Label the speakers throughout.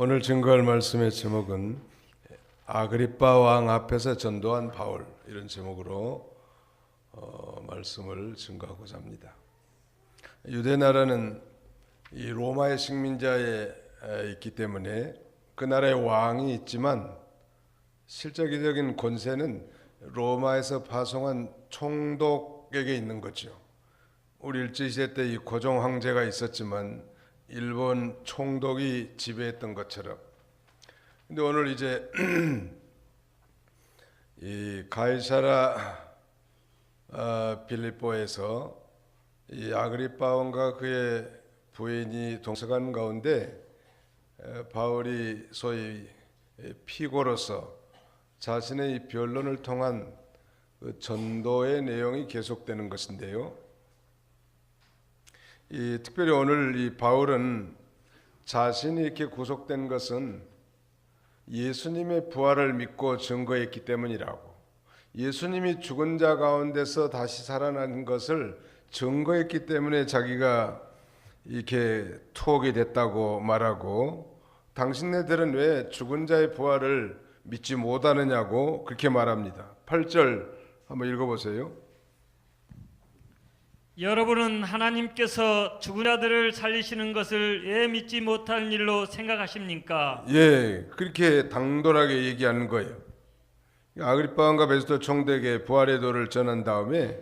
Speaker 1: 오늘 증거할 말씀의 제목은 아그리빠 왕 앞에서 전도한 바울, 이런 제목으로 말씀을 증거하고자 합니다. 유대 나라는 이 로마의 식민자에 있기 때문에 그 나라의 왕이 있지만 실제적인 권세는 로마에서 파송한 총독에게 있는 거죠. 우리 일제시대 때 이 고종 황제가 있었지만 일본 총독이 지배했던 것처럼. 근데 오늘 이제 이 가이사라 빌립보에서 이 아그리빠 왕과 그의 부인이 동서간 가운데 바울이 소위 피고로서 자신의 이 변론을 통한 그 전도의 내용이 계속되는 것인데요. 특별히 오늘 이 바울은 자신이 이렇게 구속된 것은 예수님의 부활을 믿고 증거했기 때문이라고, 예수님이 죽은 자 가운데서 다시 살아난 것을 증거했기 때문에 자기가 이렇게 투옥이 됐다고 말하고, 당신네들은 왜 죽은 자의 부활을 믿지 못하느냐고 그렇게 말합니다. 8절 한번 읽어보세요.
Speaker 2: 여러분은 하나님께서 죽은 자들을 살리시는 것을 왜 믿지 못할 일로 생각하십니까?
Speaker 1: 예, 그렇게 당돌하게 얘기하는 거예요. 아그리빠 왕과 베스도 총독에게 부활의 도를 전한 다음에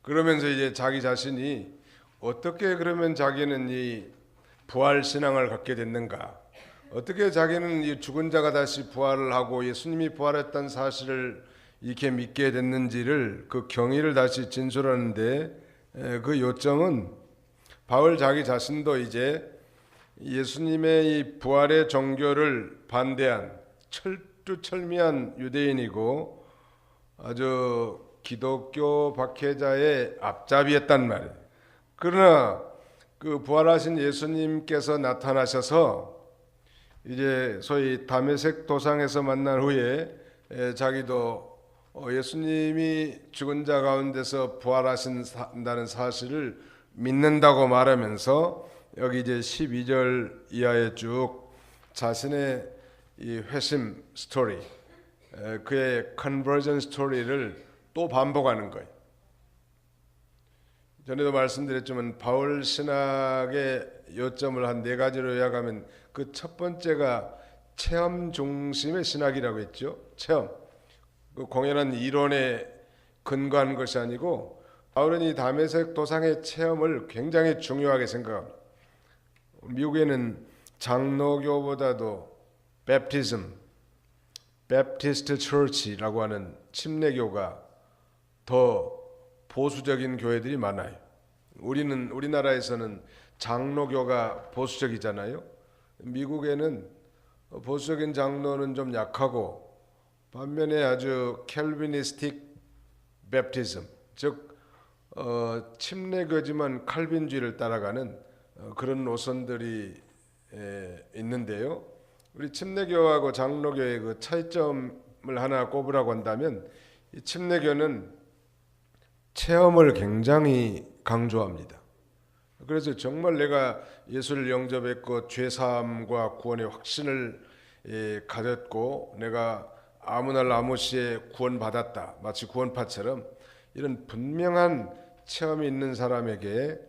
Speaker 1: 그러면서 이제 자기 자신이 어떻게 그러면 자기는 이 부활 신앙을 갖게 됐는가, 어떻게 자기는 이 죽은 자가 다시 부활을 하고 예수님이 부활했다는 사실을 이렇게 믿게 됐는지를, 그 경위를 다시 진술하는데, 그 요점은 바울 자기 자신도 이제 예수님의 이 부활의 종교를 반대한 철두철미한 유대인이고 아주 기독교 박해자의 앞잡이였단 말이에요. 그러나 그 부활하신 예수님께서 나타나셔서 이제 소위 다메섹 도상에서 만난 후에 자기도 예수님이 죽은 자 가운데서 부활하신다는 사실을 믿는다고 말하면서 여기 이제 12절 이하에 쭉 자신의 이 회심 스토리, 그의 컨버전 스토리를 또 반복하는 거예요. 전에도 말씀드렸지만 바울 신학의 요점을 한 네 가지로 요약하면 그 첫 번째가 체험 중심의 신학이라고 했죠. 체험. 그 공연한 이론에 근거한 것이 아니고 바울은 이 다메섹 도상의 체험을 굉장히 중요하게 생각합니다. 미국에는 장로교보다도 베프티스트 처치라고 하는 침례교가 더 보수적인 교회들이 많아요. 우리나라에서는 장로교가 보수적이잖아요. 미국에는 보수적인 장로는 좀 약하고, 반면에 아주 캘비니스틱 베프티즘, 즉 침례교지만 칼빈주의를 따라가는 그런 노선들이 있는데요. 우리 침례교하고 장로교의 그 차이점을 하나 꼽으라고 한다면, 이 침례교는 체험을 굉장히 강조합니다. 그래서 정말 내가 예수를 영접했고 죄사함과 구원의 확신을 가졌고 내가 아무 날 아무 시에 구원받았다, 마치 구원파처럼 이런 분명한 체험이 있는 사람에게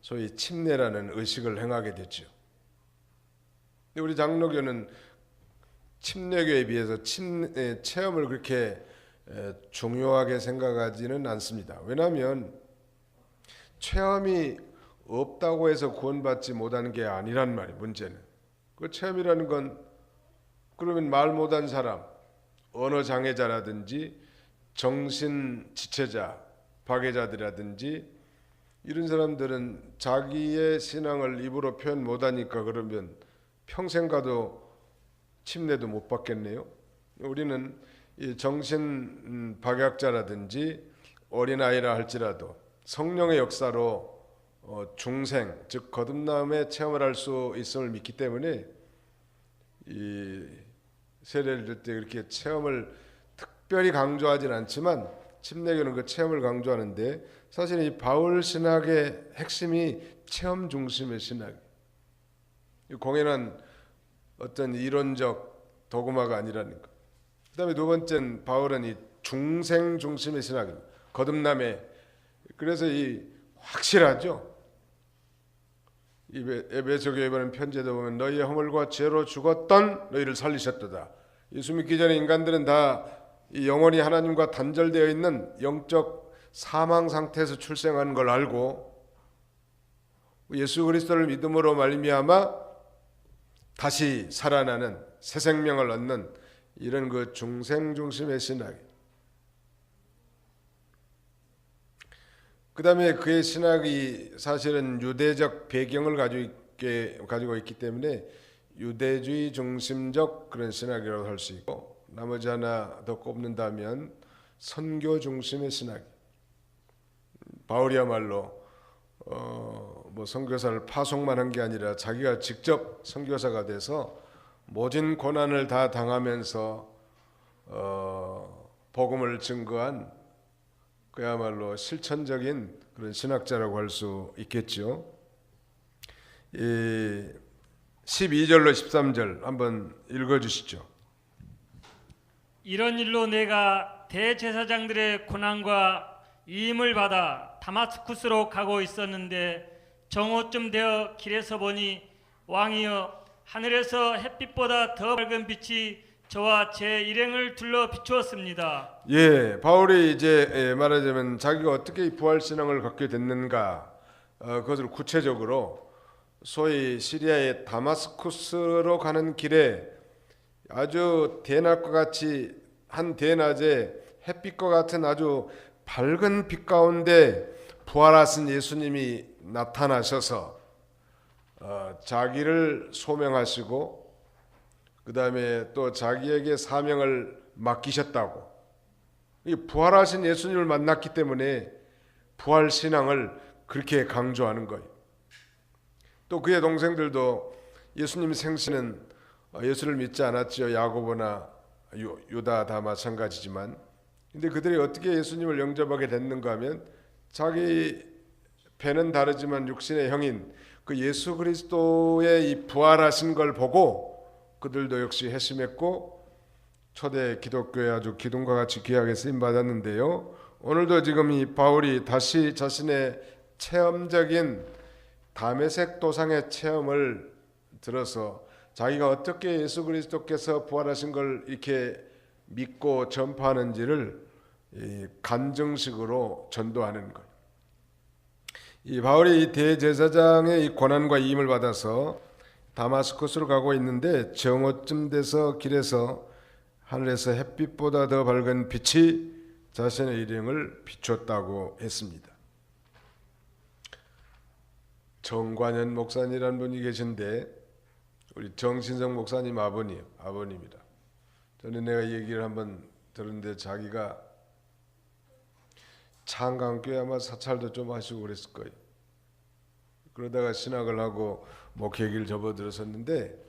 Speaker 1: 소위 침례라는 의식을 행하게 됐죠. 우리 장로교는 침례교에 비해서 체험을 그렇게 중요하게 생각하지는 않습니다. 왜냐하면 체험이 없다고 해서 구원받지 못하는 게 아니란 말이에요. 문제는 그 체험이라는 건, 그러면 말 못한 사람, 언어 장애자라든지 정신 지체자, 박애자들이라든지 이런 사람들은 자기의 신앙을 입으로 표현 못하니까 그러면 평생 가도 침례도 못 받겠네요. 우리는 이 정신 박약자라든지 어린아이라 할지라도 성령의 역사로 중생, 즉 거듭남의 체험을 할 수 있음을 믿기 때문에 이 세례를 줄 때 그렇게 체험을 특별히 강조하지는 않지만 침례교는 그 체험을 강조하는데, 사실 이 바울 신학의 핵심이 체험 중심의 신학. 공연한 어떤 이론적 도구마가 아니라는 것. 그다음에 두 번째는 바울은 이 중생 중심의 신학입니다. 거듭남에 그래서 이 확실하죠. 이 에베소 교회에 보낸 편지에도 보면 너희의 허물과 죄로 죽었던 너희를 살리셨도다. 예수 믿기 전에 인간들은 다 이 영원히 하나님과 단절되어 있는 영적 사망 상태에서 출생한 걸 알고 예수 그리스도를 믿음으로 말미암아 다시 살아나는 새 생명을 얻는 이런 그 중생 중심의 신학. 그 다음에 그의 신학이 사실은 유대적 배경을 가지고 있기 때문에 유대주의 중심적 그런 신학이라고 할 수 있고, 나머지 하나 더 꼽는다면 선교 중심의 신학. 바울이야말로 뭐 선교사를 파송만 한 게 아니라 자기가 직접 선교사가 돼서 모진 고난을 다 당하면서 복음을 증거한 그야말로 실천적인 그런 신학자라고 할 수 있겠죠. 12절로 13절 한번 읽어주시죠.
Speaker 2: 이런 일로 내가 대제사장들의 고난과 위임을 받아 다마스쿠스로 가고 있었는데 정오쯤 되어 길에서 보니 왕이여 하늘에서 햇빛보다 더 밝은 빛이 저와 제 일행을 둘러 비추었습니다.
Speaker 1: 예, 바울이 이제 말하자면 자기가 어떻게 이 부활 신앙을 갖게 됐는가, 그것을 구체적으로 소위 시리아의 다마스쿠스로 가는 길에 아주 대낮과 같이 한 대낮에 햇빛과 같은 아주 밝은 빛 가운데 부활하신 예수님이 나타나셔서 자기를 소명하시고 그 다음에 또 자기에게 사명을 맡기셨다고. 이 부활하신 예수님을 만났기 때문에 부활 신앙을 그렇게 강조하는 거예요. 또 그의 동생들도 예수님 생신은 예수를 믿지 않았죠. 야고보나 유다 다 마찬가지지만. 근데 그들이 어떻게 예수님을 영접하게 됐는가 하면 자기 배는 다르지만 육신의 형인 그 예수 그리스도의 이 부활하신 걸 보고 그들도 역시 회심했고 초대 기독교에 아주 기둥과 같이 귀하게 쓰임 받았는데요. 오늘도 지금 이 바울이 다시 자신의 체험적인 다메섹 도상의 체험을 들어서 자기가 어떻게 예수 그리스도께서 부활하신 걸 이렇게 믿고 전파하는지를 간증식으로 전도하는 것. 이 바울이 대제사장의 이 고난과 이임을 받아서 다마스쿠스로 가고 있는데 정오쯤 돼서 길에서 하늘에서 햇빛보다 더 밝은 빛이 자신의 일행을 비췄다고 했습니다. 정관현 목사님이라는 분이 계신데 우리 정신성 목사님 아버님이라. 저는 내가 얘기를 한번 들었는데 자기가 창강교회 아마 사찰도 좀 하시고 그랬을 거예요. 그러다가 신학을 하고 목회길 접어들었었는데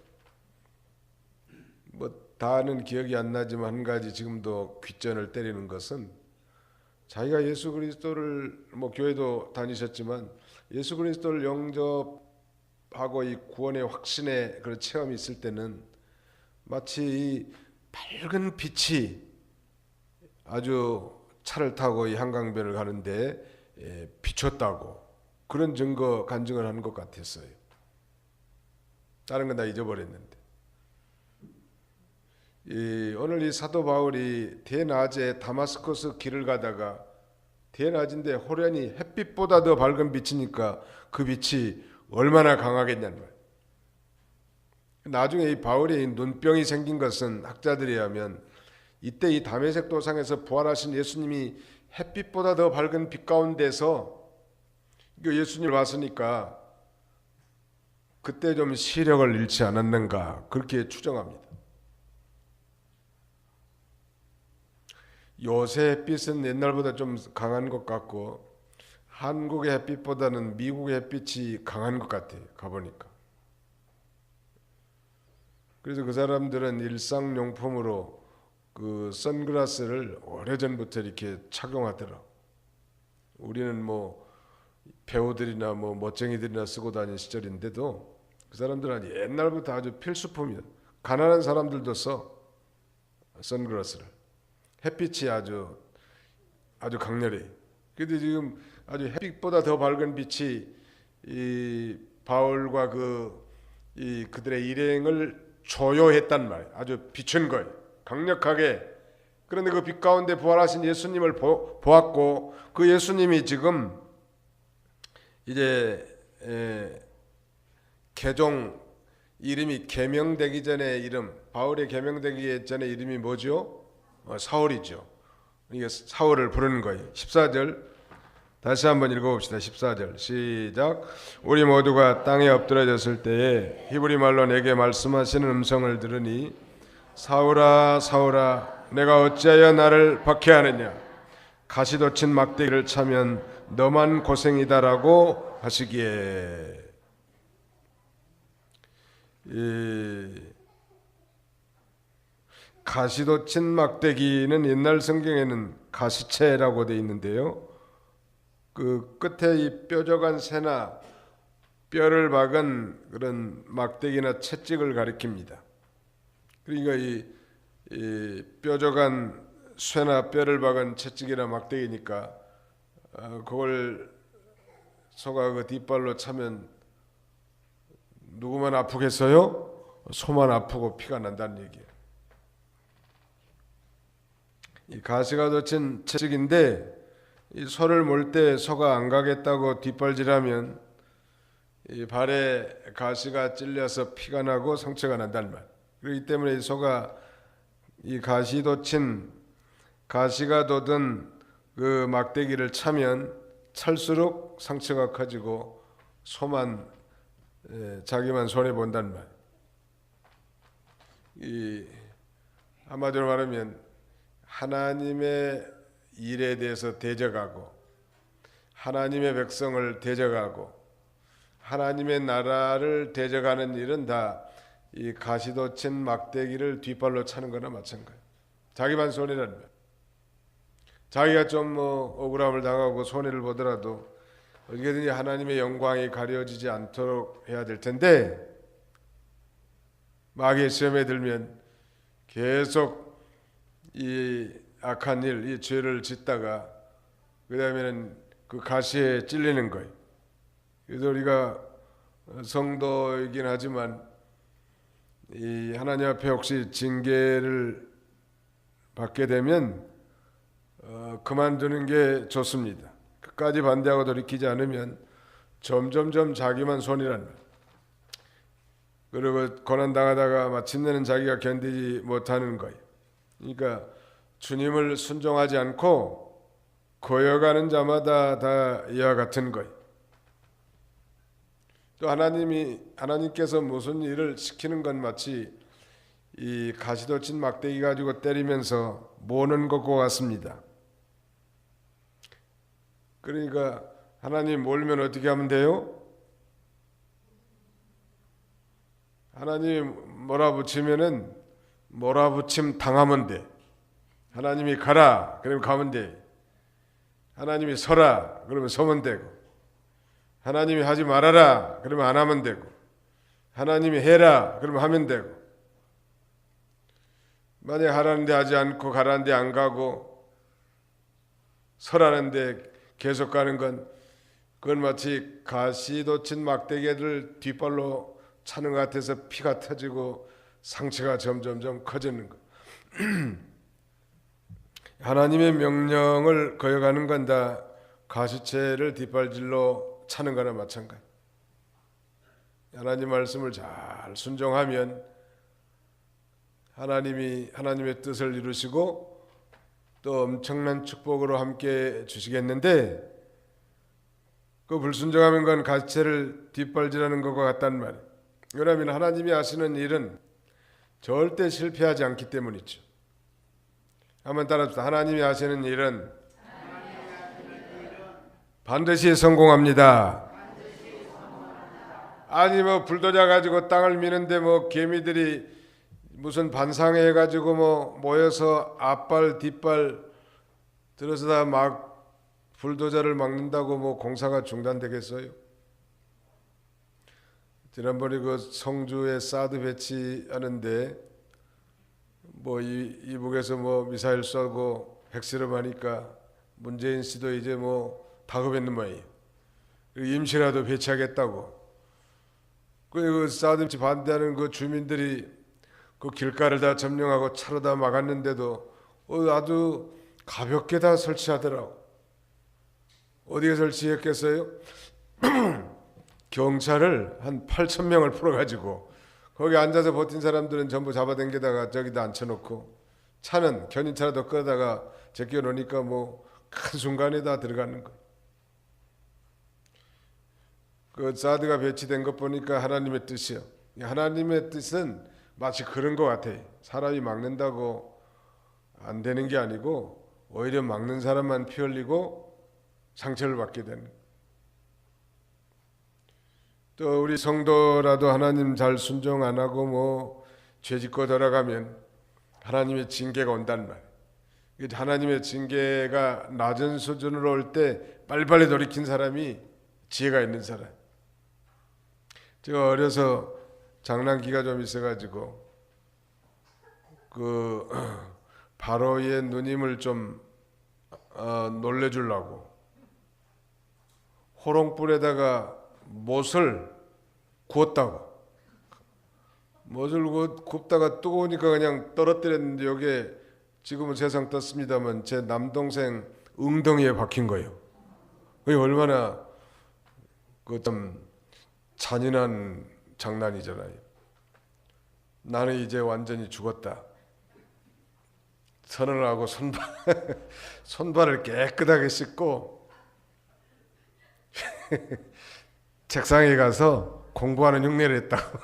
Speaker 1: 뭐 다는 기억이 안 나지만 한 가지 지금도 귓전을 때리는 것은 자기가 예수 그리스도를 뭐 교회도 다니셨지만 예수 그리스도를 영접하고 이 구원의 확신의 그런 체험이 있을 때는 마치 이 밝은 빛이 아주 차를 타고 이 한강변을 가는데 비쳤다고 그런 증거 간증을 하는 것 같았어요. 다른 건 다 잊어버렸는데 오늘 이 사도 바울이 대낮에 다마스커스 길을 가다가 대낮인데 호련히 햇빛보다 더 밝은 빛이니까 그 빛이 얼마나 강하겠냐는 거예요. 나중에 이 바울의 눈병이 생긴 것은 학자들에 의하면 이때 이 다메섹 도상에서 부활하신 예수님이 햇빛보다 더 밝은 빛 가운데서 예수님을 봤으니까 그때 좀 시력을 잃지 않았는가 그렇게 추정합니다. 요새 햇빛은 옛날보다 좀 강한 것 같고 한국의 햇빛보다는 미국의 햇빛이 강한 것 같아요. 가보니까. 그래서 그 사람들은 일상용품으로 그 선글라스를 오래전부터 이렇게 착용하더라. 우리는 뭐 배우들이나 뭐 멋쟁이들이나 쓰고 다니는 시절인데도 그 사람들은 옛날부터 아주 필수품이야. 가난한 사람들도 써 선글라스를. 햇빛이 아주 강렬해. 근데 지금 아주 햇빛보다 더 밝은 빛이 이 바울과 그들의 일행을 조여했단 말이에요. 아주 비춘 거예요. 강력하게. 그런데 그 빛 가운데 부활하신 예수님을 보았고, 그 예수님이 지금 이제 개종 이름이 개명되기 전에 이름, 바울의 개명되기 전에 이름이 뭐죠? 사울이죠. 이게 사울을 부르는 거예요. 14절 다시 한번 읽어봅시다. 14절 시작. 우리 모두가 땅에 엎드러졌을 때에 히브리 말로 내게 말씀하시는 음성을 들으니 사울아 사울아 내가 어찌하여 나를 박해하느냐, 가시돋친 막대기를 차면 너만 고생이다라고 하시기에. 이 가시돋친 막대기는 옛날 성경에는 가시채라고 되어 있는데요, 그 끝에 이 뾰족한 새나 뼈를 박은 그런 막대기나 채찍을 가리킵니다. 그러니까 이 뾰족한 쇠나 뼈를 박은 채찍이나 막대기니까 그걸 소가 그 뒷발로 차면 누구만 아프겠어요? 소만 아프고 피가 난다는 얘기예요. 이 가시가 돋친 채찍인데, 이 소를 몰 때 소가 안 가겠다고 뒷발질하면 이 발에 가시가 찔려서 피가 나고 상처가 난다는 말. 그렇기 때문에 이 소가 이 가시가 돋은 그 막대기를 차면 찰수록 상처가 커지고 소만 자기만 손해 본다는 말. 이 한마디로 말하면 하나님의 일에 대해서 대적하고 하나님의 백성을 대적하고 하나님의 나라를 대적하는 일은 다 이 가시돋친 막대기를 뒷발로 차는 거나 마찬가지예요. 자기만 손해라는 거예요. 자기가 좀 억울함을 당하고 손해를 보더라도 어떻게든지 하나님의 영광이 가려지지 않도록 해야 될 텐데, 마귀의 시험에 들면 계속 이 악한 일, 이 죄를 짓다가 그 다음에는 그 가시에 찔리는 거예요. 그래서 우리가 성도이긴 하지만 이 하나님 앞에 혹시 징계를 받게 되면 그만두는 게 좋습니다. 끝까지 반대하고 돌이키지 않으면 점점점 자기만 손이라는 거예요. 그리고 고난당하다가 마침내는 자기가 견디지 못하는 거예요. 그러니까 주님을 순종하지 않고 거여가는 자마다 다 이와 같은 거예요. 또 하나님께서 무슨 일을 시키는 건 마치 이 가시돋친 막대기 가지고 때리면서 모는 것과 같습니다. 그러니까 하나님 몰면 어떻게 하면 돼요? 하나님 몰아붙이면은 몰아붙임 당하면 돼. 하나님이 가라 그러면 가면 돼. 하나님이 서라 그러면 서면 되고, 하나님이 하지 말아라 그러면 안 하면 되고, 하나님이 해라 그러면 하면 되고, 만약에 하라는데 하지 않고 가라는데 안 가고 서라는데 계속 가는 건, 그건 마치 가시돋친 막대기를 뒷발로 차는 것 같아서 피가 터지고 상처가 점점점 커지는 것. 하나님의 명령을 거역하는 건 다 가시채를 뒷발질로 차는 거나 마찬가지. 하나님 말씀을 잘 순종하면 하나님이 하나님의 뜻을 이루시고 또 엄청난 축복으로 함께 주시겠는데, 그 불순종하는 건 가시채를 뒷발질하는 것과 같단 말이에요. 왜냐하면 하나님이 하시는 일은 절대 실패하지 않기 때문이죠. 한번 따라합시다. 하나님이 하시는 일은 반드시 성공합니다. 아니 불도저 가지고 땅을 미는데 개미들이 무슨 반상회 해가지고 모여서 앞발 뒷발 들어서 다 막 불도저를 막는다고 공사가 중단되겠어요? 지난번에 그 성주에 사드 배치하는데 뭐 이북에서 뭐 미사일 쏘고 핵실험하니까 문재인 씨도 이제 뭐 다급했는 모양이에요. 임시라도 배치하겠다고. 그 사드 배치 반대하는 그 주민들이 그 길가를 다 점령하고 차로 다 막았는데도 아주 가볍게 다 설치하더라고. 어디에 설치했겠어요? 경찰을 한 8천 명을 풀어가지고 거기 앉아서 버틴 사람들은 전부 잡아당기다가 저기다 앉혀놓고 차는 견인차라도 끌다가 제껴놓으니까 뭐 큰 순간에 다 들어가는 거예요. 그 사드가 배치된 것 보니까 하나님의 뜻이요. 하나님의 뜻은 마치 그런 것 같아요. 사람이 막는다고 안 되는 게 아니고 오히려 막는 사람만 피 흘리고 상처를 받게 되는 거예요. 또 우리 성도라도 하나님 잘 순종 안 하고 뭐 죄짓고 돌아가면 하나님의 징계가 온단 말이에요. 하나님의 징계가 낮은 수준으로 올 때 빨리빨리 돌이킨 사람이 지혜가 있는 사람. 제가 어려서 장난기가 좀 있어가지고 그 바로의 누님을 좀 놀래주려고 호롱불에다가 못을 구웠다고. 못을 굽다가 뜨거우니까 그냥 떨어뜨렸는데 여기에 지금은 세상 떴습니다만 제 남동생 엉덩이에 박힌 거예요. 그게 얼마나 그 좀 잔인한 장난이잖아요. 나는 이제 완전히 죽었다. 선언을 하고 손발을 깨끗하게 씻고 책상에 가서 공부하는 흉내를 했다고.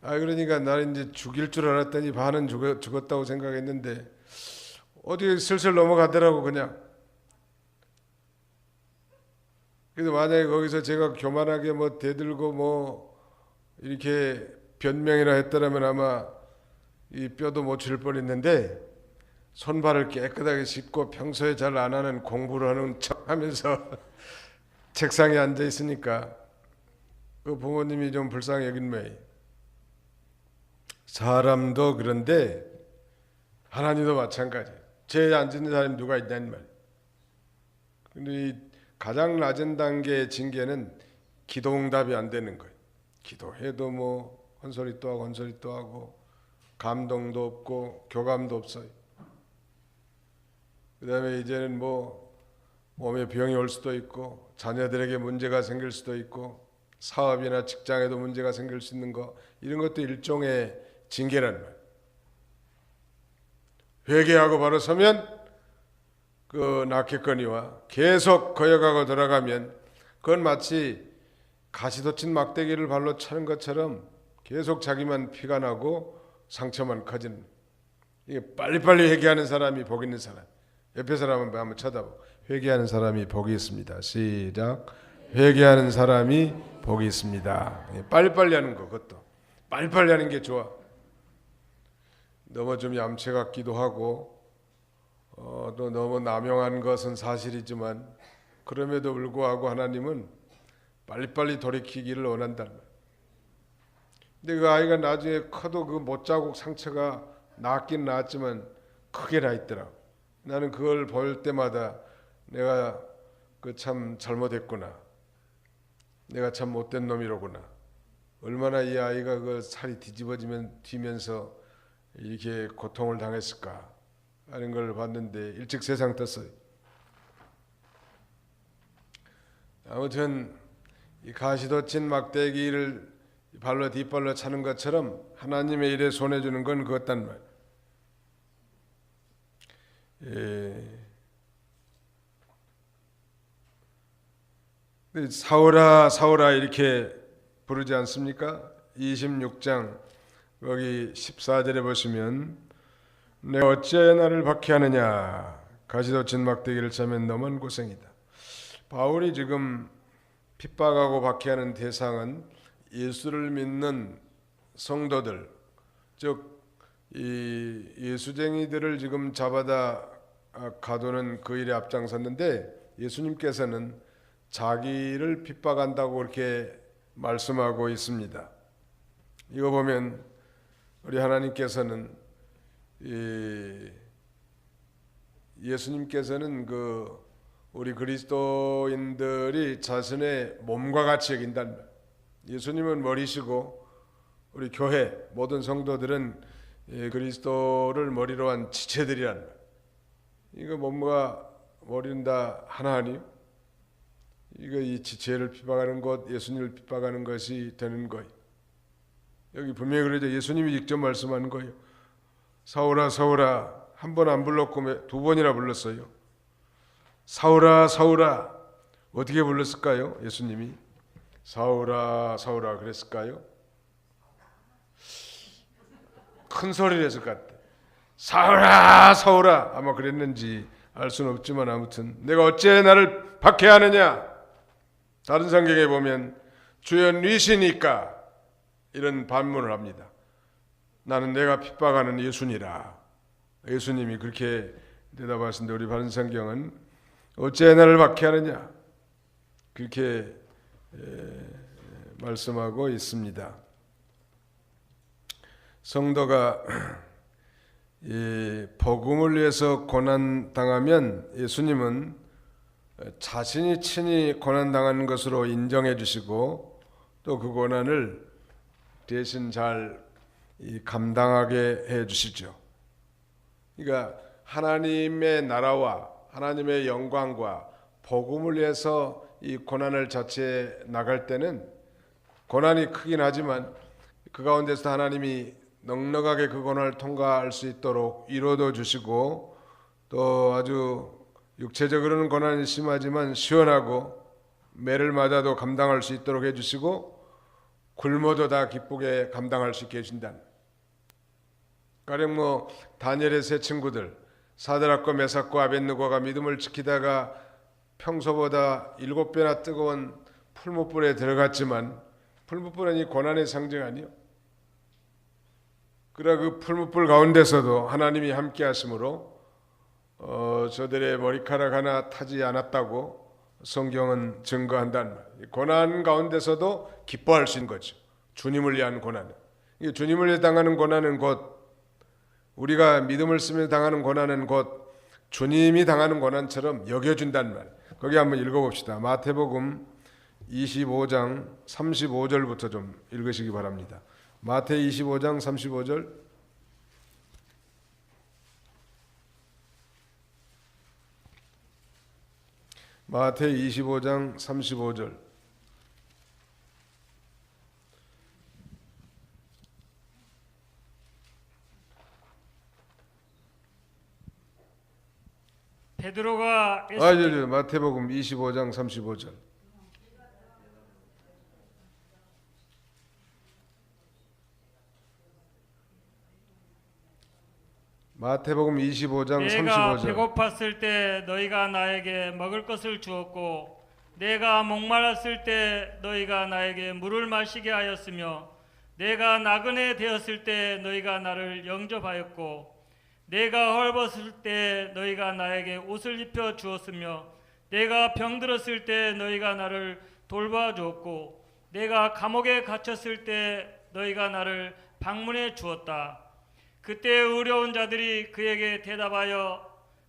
Speaker 1: 그러니까 나는 이제 죽일 줄 알았더니 반은 죽었다고 생각했는데 어디 슬슬 넘어가더라고 그냥. 그래서 만약에 거기서 제가 교만하게 뭐 대들고 뭐 이렇게 변명이나 했더라면 아마 이 뼈도 못 칠 뻔했는데 손발을 깨끗하게 씻고 평소에 잘 안 하는 공부를 하는 척하면서 책상에 앉아 있으니까 그 부모님이 좀 불쌍히 여긴 모양이에요. 사람도 그런데 하나님도 마찬가지예요. 죄에 앉는 사람이 누가 있냐는 말이에요. 근데 이 가장 낮은 단계의 징계는 기도 응답이 안 되는 거예요. 기도해도 뭐 헌소리 또 하고 헌소리 또 하고 감동도 없고 교감도 없어요. 그 다음에 이제는 뭐 몸에 병이 올 수도 있고 자녀들에게 문제가 생길 수도 있고 사업이나 직장에도 문제가 생길 수 있는 거, 이런 것도 일종의 징계란 말이에요. 회개하고 바로 서면 그 낫겠거니와 계속 거역하고 돌아가면 그건 마치 가시돋친 막대기를 발로 차는 것처럼 계속 자기만 피가 나고 상처만 커지는. 이게 빨리빨리 회개하는 사람이 복 있는 사람. 옆에 사람 한번 쳐다보고 회개하는 사람이 복이 있습니다. 시작. 회개하는 사람이 복이 있습니다. 빨리빨리 하는 거, 그것도 빨리빨리 하는 게 좋아. 너무 좀 얌체 같기도 하고 또 너무 남용한 것은 사실이지만 그럼에도 불구하고 하나님은 빨리빨리 돌이키기를 원한다는 거예요. 근데 그 아이가 나중에 커도 그 못자국 상처가 낫긴 나았지만 크게 나 있더라고. 나는 그걸 볼 때마다 내가 그 참 잘못했구나. 내가 참 못된 놈이로구나. 얼마나 이 아이가 그 살이 뒤면서 이렇게 고통을 당했을까 하는 걸 봤는데 일찍 세상 떴어요. 아무튼 이 가시돋친 막대기를 발로 뒷발로 차는 것처럼 하나님의 일에 손해주는 건 그것단 말이에요. 사울아 사울아 이렇게 부르지 않습니까? 26장 거기 14절에 보시면 내가 어찌하여 나를 박해하느냐, 가시돋친 막대기를 차면 너만 고생이다. 바울이 지금 핍박하고 박해하는 대상은 예수를 믿는 성도들, 즉 이 예수쟁이들을 지금 잡아다 가두는 그 일에 앞장섰는데 예수님께서는 자기를 핍박한다고 그렇게 말씀하고 있습니다. 이거 보면 우리 하나님께서는 예수님께서는 우리 그리스도인들이 자신의 몸과 같이 여긴다는 말. 예수님은 머리시고 우리 교회 모든 성도들은 그리스도를 머리로 한 지체들이라는 말. 이거 몸과 머리는 다 하나 아니요? 이거 이 지체를 핍박하는 것, 예수님을 핍박하는 것이 되는 거예요. 여기 분명히 그러죠. 예수님이 직접 말씀하는 거예요. 사울아 사울아, 한 번 안 불렀고 두 번이나 불렀어요. 사울아 사울아, 어떻게 불렀을까요? 예수님이 사울아 사울아 그랬을까요? 큰 소리를 했을 것 같아. 사울아 사울아, 아마 그랬는지 알 수는 없지만 아무튼 내가 어찌 나를 박해하느냐. 다른 성경에 보면 주여 니시니까 이런 반문을 합니다. 나는 내가 핍박하는 예수니라. 예수님이 그렇게 대답하신데 우리 바른 성경은 어찌 나를 박해하느냐 그렇게 말씀하고 있습니다. 성도가 복음을 위해서 고난 당하면 예수님은 자신이 친히 고난 당하는 것으로 인정해 주시고 또 그 고난을 대신 잘 감당하게 해 주시죠. 그러니까 하나님의 나라와 하나님의 영광과 복음을 위해서 이 고난을 자체에 나갈 때는 고난이 크긴 하지만 그 가운데서 하나님이 넉넉하게 그 고난을 통과할 수 있도록 이루어도 주시고 또 아주 육체적으로는 고난이 심하지만 시원하고 매를 맞아도 감당할 수 있도록 해주시고 굶어도 다 기쁘게 감당할 수 있게 해준다. 가령 다니엘의 세 친구들 사드락과 메삭과 아벳느고가 믿음을 지키다가 평소보다 7배나 뜨거운 풀무불에 들어갔지만 풀무불은 이 고난의 상징 아니요? 그러나 그 풀무불 가운데서도 하나님이 함께 하심으로 저들의 머리카락 하나 타지 않았다고 성경은 증거한다는 말. 고난 가운데서도 기뻐할 수 있는 거죠. 주님을 위한 고난은. 주님을 위해 당하는 고난은 곧 우리가 믿음을 쓰며 당하는 고난은 곧 주님이 당하는 고난처럼 여겨준다는 말. 거기 한번 읽어봅시다. 마태복음 25장 35절부터 좀 읽으시기 바랍니다. 마태 25장 35절. 마태 25장 35절.
Speaker 2: 베드로가
Speaker 1: 마태복음 25장 35절. 마태복음 25장
Speaker 2: 내가
Speaker 1: 35절.
Speaker 2: 배고팠을 때 너희가 나에게 먹을 것을 주었고 내가 목말랐을 때 너희가 나에게 물을 마시게 하였으며 내가 나그네 되었을 때 너희가 나를 영접하였고 내가 헐벗을 때 너희가 나에게 옷을 입혀 주었으며 내가 병들었을 때 너희가 나를 돌봐 주었고 내가 감옥에 갇혔을 때 너희가 나를 방문해 주었다. 그때 의로운 자들이 그에게 대답하여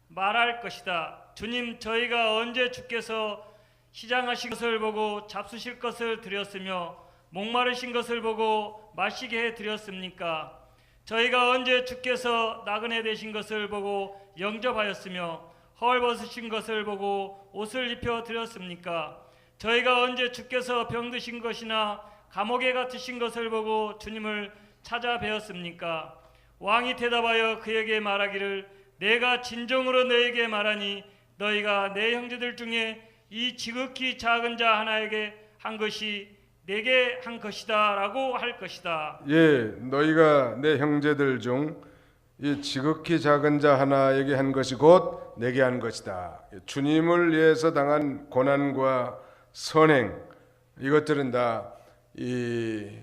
Speaker 2: 말할 것이다. 주님, 저희가 언제 주께서 시장하신 것을 보고 잡수실 것을 드렸으며 목마르신 것을 보고 마시게 해 드렸습니까? 저희가 언제 주께서 나그네 되신 것을 보고 영접하였으며 헐벗으신 것을 보고 옷을 입혀 드렸습니까? 저희가 언제 주께서 병드신 것이나 감옥에 갇히신 것을 보고 주님을 찾아뵈었습니까? 왕이 대답하여 그에게 말하기를 내가 진정으로 너에게 말하니 너희가 내 형제들 중에 이 지극히 작은 자 하나에게 한 것이 내게 한 것이다 라고 할 것이다.
Speaker 1: 예, 너희가 내 형제들 중 이 지극히 작은 자 하나에게 한 것이 곧 내게 한 것이다. 주님을 위해서 당한 고난과 선행, 이것들은 다 이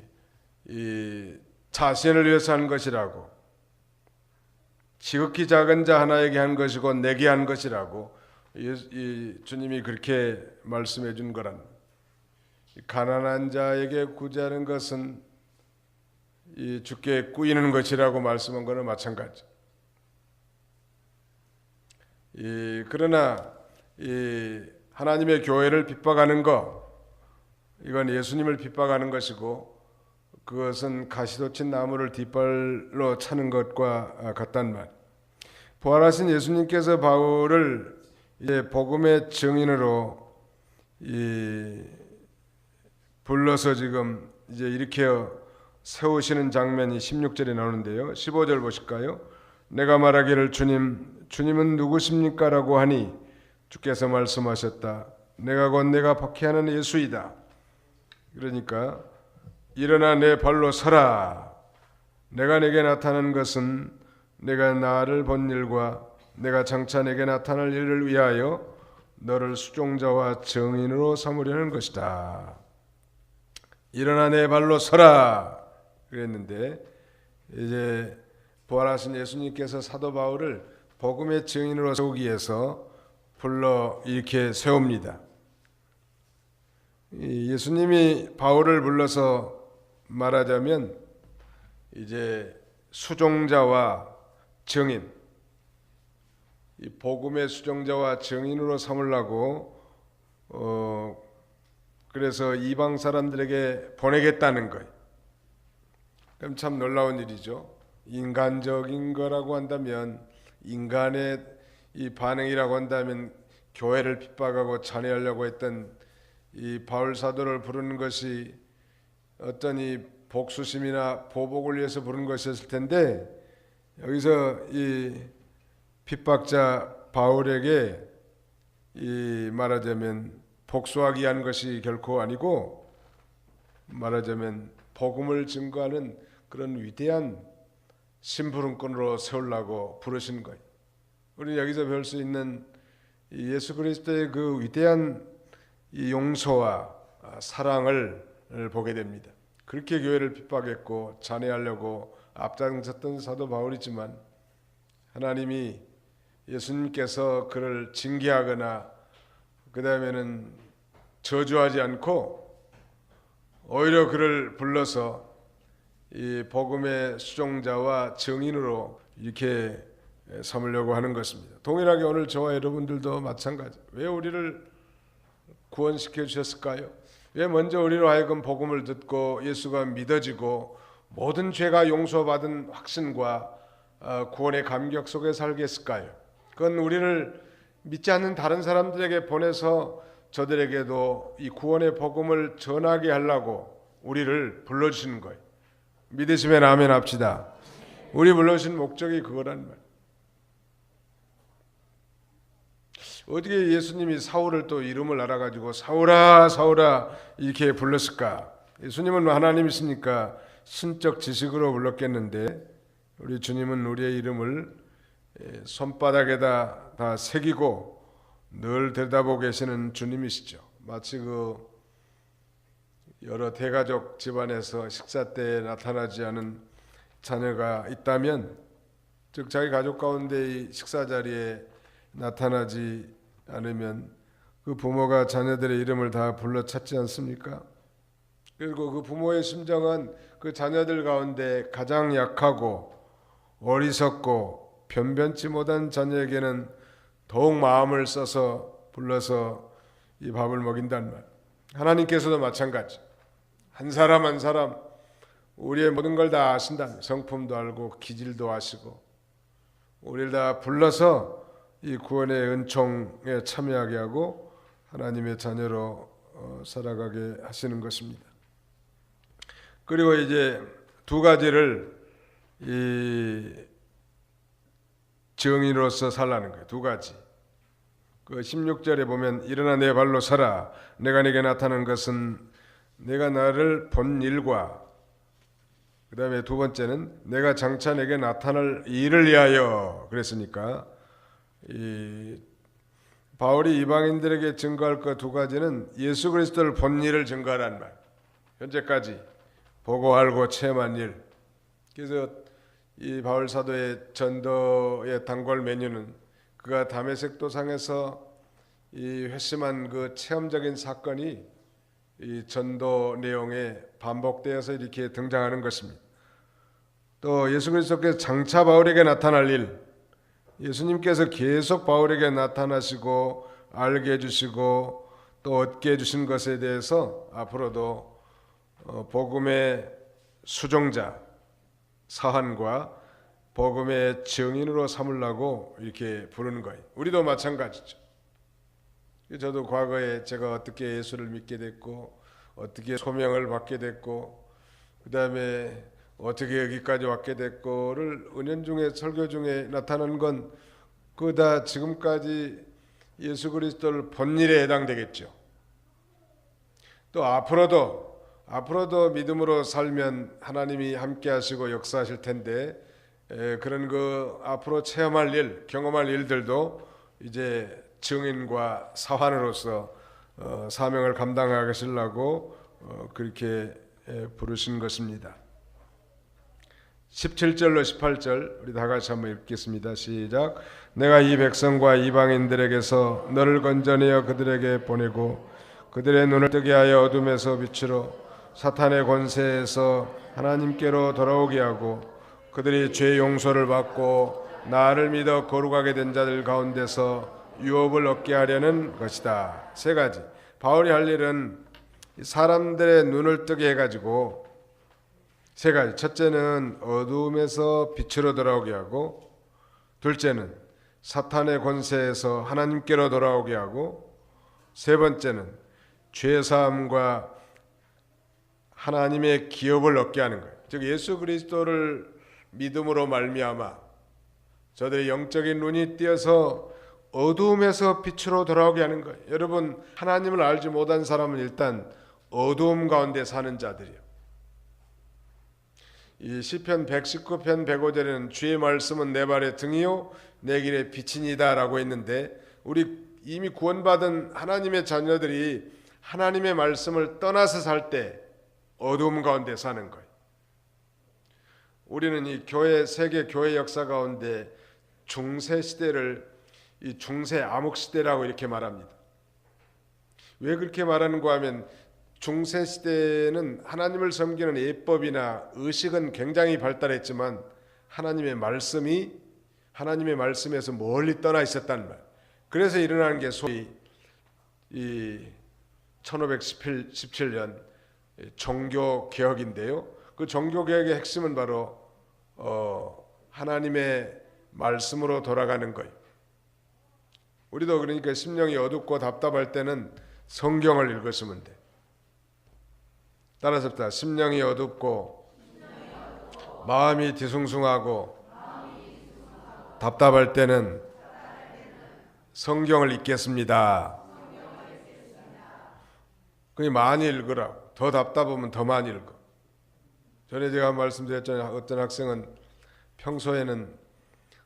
Speaker 1: 자신을 위해서 한 것이라고, 지극히 작은 자 하나에게 한 것이 곧 내게 한 것이라고 이 주님이 그렇게 말씀해 준 거란, 가난한 자에게 구제하는 것은 이 주께 꾸이는 것이라고 말씀한 거는 마찬가지. 그러나 이 하나님의 교회를 핍박하는 거, 이건 예수님을 핍박하는 것이고, 그것은 가시돋친 나무를 뒷발로 차는 것과 같단 말. 부활하신 예수님께서 바울을 이제 복음의 증인으로 불러서 지금 이제 일으켜 세우시는 장면이 16절에 나오는데요. 15절 보실까요? 내가 말하기를 주님은 누구십니까? 라고 하니 주께서 말씀하셨다. 내가 곧 내가 박해하는 예수이다. 그러니까 일어나 내 발로 서라. 내가 내게 나타난 것은 내가 나를 본 일과 내가 장차 내게 나타날 일을 위하여 너를 수종자와 증인으로 삼으려는 것이다. 일어나 내 발로 서라 그랬는데, 이제 부활하신 예수님께서 사도 바울을 복음의 증인으로 세우기 위해서 불러 이렇게 세웁니다. 예수님이 바울을 불러서 말하자면 이제 수종자와 증인, 이 복음의 수종자와 증인으로 삼으려고 그래서 이방 사람들에게 보내겠다는 거예요. 그럼 참 놀라운 일이죠. 인간적인 거라고 한다면, 인간의 이 반응이라고 한다면, 교회를 핍박하고 잔해하려고 했던 이 바울 사도를 부르는 것이 어떤 이 복수심이나 보복을 위해서 부른 것이었을 텐데, 여기서 이 핍박자 바울에게 이 말하자면 복수하기 위한 것이 결코 아니고, 말하자면 복음을 증거하는 그런 위대한 심부름꾼으로 세우려고 부르신 거예요. 우리는 여기서 배울 수 있는 예수 그리스도의 그 위대한 이 용서와 사랑을 보게 됩니다. 그렇게 교회를 핍박했고 잔해하려고 앞장섰던 사도 바울이지만, 하나님이 예수님께서 그를 징계하거나 그 다음에는 저주하지 않고 오히려 그를 불러서 이 복음의 수종자와 증인으로 이렇게 삼으려고 하는 것입니다. 동일하게 오늘 저와 여러분들도 마찬가지. 왜 우리를 구원시켜 주셨을까요? 왜 먼저 우리로 하여금 복음을 듣고 예수가 믿어지고 모든 죄가 용서받은 확신과 구원의 감격 속에 살게 했을까요? 그건 우리를 믿지 않는 다른 사람들에게 보내서 저들에게도 이 구원의 복음을 전하게 하려고 우리를 불러주시는 거예요. 믿으시면 아멘 합시다. 우리 불러주신 목적이 그거란 말이에요. 어떻게 예수님이 사울을 또 이름을 알아가지고 사울아 사울아 이렇게 불렀을까? 예수님은 하나님이시니까 신적 지식으로 불렀겠는데, 우리 주님은 우리의 이름을 손바닥에다 다 새기고 늘 들여다보고 계시는 주님이시죠. 마치 그 여러 대가족 집안에서 식사 때 나타나지 않은 자녀가 있다면, 즉 자기 가족 가운데 식사 자리에 나타나지 않으면 그 부모가 자녀들의 이름을 다 불러 찾지 않습니까? 그리고 그 부모의 심정은 그 자녀들 가운데 가장 약하고 어리석고 변변치 못한 자녀에게는 더욱 마음을 써서 불러서 이 밥을 먹인단 말. 하나님께서도 마찬가지. 한 사람 한 사람 우리의 모든 걸 다 아신다. 성품도 알고 기질도 아시고 우리를 다 불러서 이 구원의 은총에 참여하게 하고 하나님의 자녀로 살아가게 하시는 것입니다. 그리고 이제 두 가지를 이 증인으로서 살라는 거예요. 두 가지. 그 16절에 보면 일어나 내 발로 서라. 내가 네게 나타난 것은 내가 나를 본 일과, 그 다음에 두 번째는 내가 장차 내게 나타날 일을 위하여. 그랬으니까 이 바울이 이방인들에게 증거할 것 두 가지는 예수 그리스도를 본 일을 증거하라는 말. 현재까지 보고 알고 체험한 일. 그래서 이 바울 사도의 전도의 단골 메뉴는 그가 다메섹 도상에서 이 회심한 그 체험적인 사건이 이 전도 내용에 반복되어서 이렇게 등장하는 것입니다. 또 예수 그리스도께서 장차 바울에게 나타날 일, 예수님께서 계속 바울에게 나타나시고 알게 해주시고 또 얻게 해주신 것에 대해서 앞으로도 복음의 수종자 사환과 복음의 증인으로 삼으려고 이렇게 부르는 거예요. 우리도 마찬가지죠. 저도 과거에 제가 어떻게 예수를 믿게 됐고 어떻게 소명을 받게 됐고 그 다음에 어떻게 여기까지 왔게 됐고를 은연중에 설교 중에 나타난 건 그거 다 지금까지 예수 그리스도를 본 일에 해당되겠죠. 또 앞으로도 믿음으로 살면 하나님이 함께 하시고 역사하실 텐데 그런 그 앞으로 체험할 일, 경험할 일들도 이제 증인과 사환으로서 사명을 감당하시려고 그렇게 부르신 것입니다. 17절로 18절 우리 다 같이 한번 읽겠습니다. 시작. 내가 이 백성과 이방인들에게서 너를 건져내어 그들에게 보내고 그들의 눈을 뜨게 하여 어둠에서 빛으로 사탄의 권세에서 하나님께로 돌아오게 하고 그들이 죄 용서를 받고 나를 믿어 거룩하게 된 자들 가운데서 유업을 얻게 하려는 것이다. 세 가지. 바울이 할 일은 사람들의 눈을 뜨게 해가지고 세 가지. 첫째는 어두움에서 빛으로 돌아오게 하고, 둘째는 사탄의 권세에서 하나님께로 돌아오게 하고, 세 번째는 죄사함과 하나님의 기업을 얻게 하는 거예요. 즉 예수 그리스도를 믿음으로 말미암아 저들의 영적인 눈이 띄어서 어두움에서 빛으로 돌아오게 하는 거예요. 여러분, 하나님을 알지 못한 사람은 일단 어두움 가운데 사는 자들이에요. 이 시편 119편 105절에는 주의 말씀은 내 발의 등이요 내 길의 빛이니이다 라고 했는데, 우리 이미 구원받은 하나님의 자녀들이 하나님의 말씀을 떠나서 살 때 어두움 가운데 사는 거예요. 우리는 이 교회, 세계 교회 역사 가운데 중세 시대를 이 중세 암흑 시대라고 이렇게 말합니다. 왜 그렇게 말하는가 하면 중세 시대는 하나님을 섬기는 예법이나 의식은 굉장히 발달했지만 하나님의 말씀에서 멀리 떠나 있었단 말. 그래서 일어나는 게 소위 이 1517년 종교 개혁인데요. 그 종교 개혁의 핵심은 바로 하나님의 말씀으로 돌아가는 거예요. 우리도 그러니까 심령이 어둡고 답답할 때는 성경을 읽으시면 돼. 따라서 심령이 어둡고 마음이 뒤숭숭하고 답답할 때는 성경을 읽겠습니다. 그게 많이 읽으라고. 더 답답하면 더 많이 읽어. 전에 제가 말씀드렸잖아요. 어떤 학생은 평소에는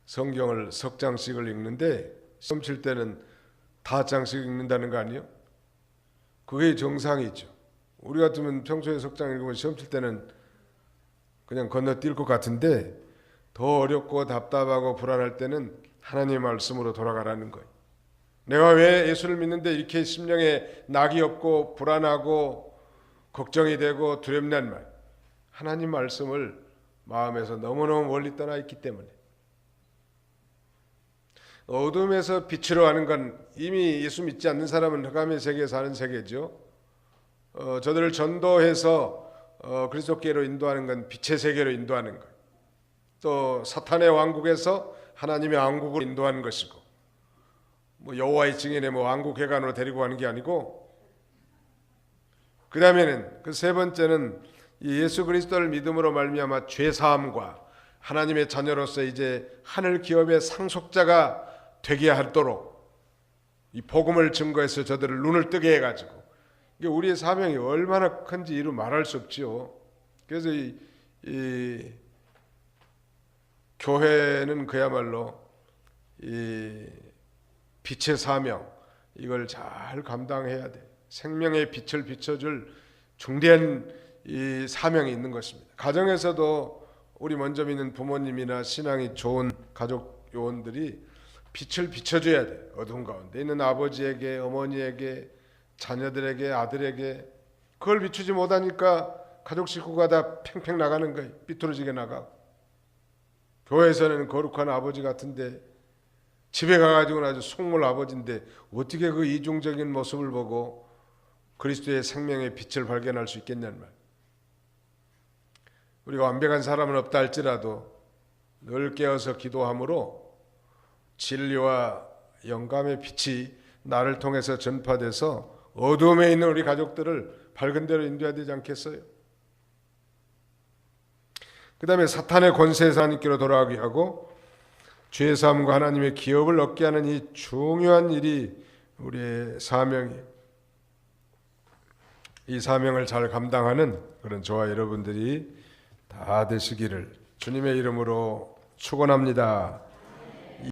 Speaker 1: 성경을 석 장씩을 읽는데 시험 칠 때는 5장씩 읽는다는 거 아니에요? 그게 정상이죠. 우리 같으면 평소에 석 장 읽으면 시험 칠 때는 그냥 건너뛸 것 같은데, 더 어렵고 답답하고 불안할 때는 하나님의 말씀으로 돌아가라는 거예요. 내가 왜 예수를 믿는데 이렇게 심령에 낙이 없고 불안하고 걱정이 되고 두렵냔 말. 하나님 말씀을 마음에서 너무너무 멀리 떠나 있기 때문에. 어둠에서 빛으로 하는 건 이미 예수 믿지 않는 사람은 흑암의 세계에 사는 세계죠. 저들을 전도해서 그리스도께로 인도하는 건 빛의 세계로 인도하는 것. 또 사탄의 왕국에서 하나님의 왕국으로 인도하는 것이고, 여호와의 증인의 왕국회관으로 데리고 가는 게 아니고, 그 다음에는 그 세 번째는 예수 그리스도를 믿음으로 말미암아 죄 사함과 하나님의 자녀로서 이제 하늘 기업의 상속자가 되게 하도록 이 복음을 증거해서 저들을 눈을 뜨게 해가지고, 이게 우리의 사명이 얼마나 큰지 이루 말할 수 없지요. 그래서 이 교회는 그야말로 이 빛의 사명, 이걸 잘 감당해야 돼. 생명의 빛을 비춰줄 중대한 이 사명이 있는 것입니다. 가정에서도 우리 먼저 믿는 부모님이나 신앙이 좋은 가족 요원들이 빛을 비춰줘야 돼. 어두운 가운데 있는 아버지에게, 어머니에게, 자녀들에게, 아들에게. 그걸 비추지 못하니까 가족 식구가 다 팽팽 나가는 거예요. 삐뚤어지게 나가고. 교회에서는 거룩한 아버지 같은데 집에 가가지고는 아주 속물 아버지인데 어떻게 그 이중적인 모습을 보고 그리스도의 생명의 빛을 발견할 수 있겠냐는 말. 우리가 완벽한 사람은 없다 할지라도 늘 깨어서 기도함으로 진리와 영감의 빛이 나를 통해서 전파돼서 어두움에 있는 우리 가족들을 밝은 데로 인도해야 되지 않겠어요? 그 다음에 사탄의 권세에서 하나님께로 돌아가게 하고 죄의 사함과 하나님의 기업을 얻게 하는 이 중요한 일이 우리의 사명이에요. 이 사명을 잘 감당하는 그런 저와 여러분들이 다 되시기를 주님의 이름으로 축원합니다.